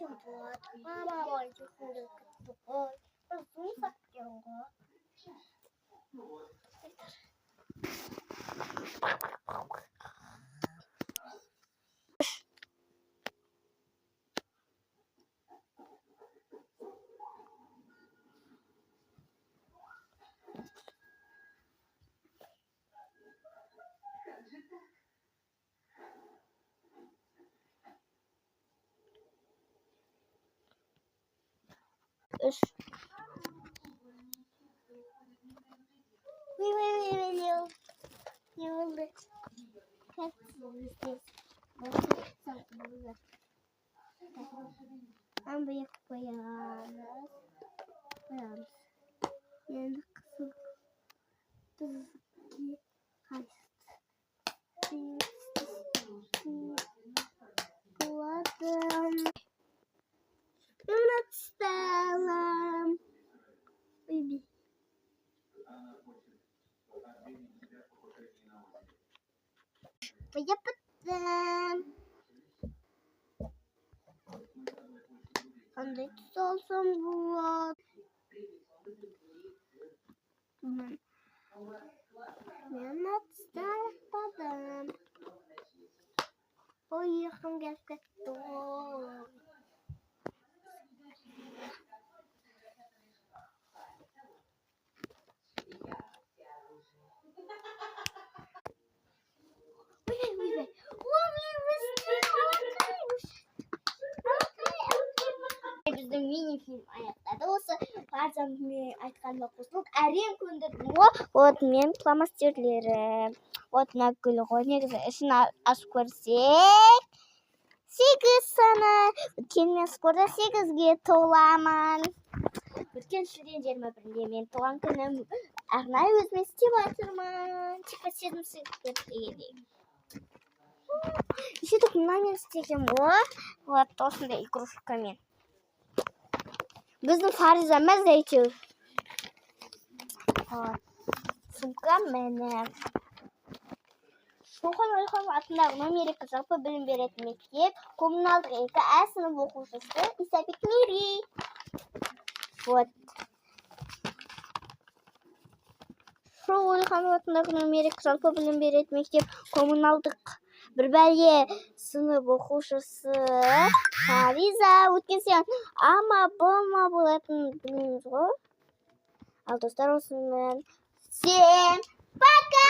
Вот. Мама больше ходит тупой. Не хотел. Я потом. Он соусом вот. Я надстала потом. Поехал я в котел. Біздің мини-фильм аяқтады. Осы базам мен айтқаныма қосылып, әрең көндірдім ғой. Вот мен фломастерлері. Вот мына гүл ғой. Негізі ішін ашып көрсек, 8 саны. Өткен мен спорда 8-ге толамын. Өткен шілден 21-де мен туған күнім. Арнайы өзіме істеп жатырмын. Типа 7-ге дегендей. Сөйтіп мынамен істегем ғой. Вот осындай игрушкамен. Біздің Фаризамыз әйтеуір. Сумка міне. Шоқан Уәлиханов атындағы номер 2 жалпы білім беретін мектеп, коммуналдық 2 сынып оқушысы Исабек Мири. Вот. Шоқан Уәлиханов атындағы номер 2 жалпы білім беретін мектеп, коммуналдық 1 бәле сынып оқушысы Фариза. Өткен сен ама болма болатын білмейміз ғой. Ал достар осымен. Всем пока!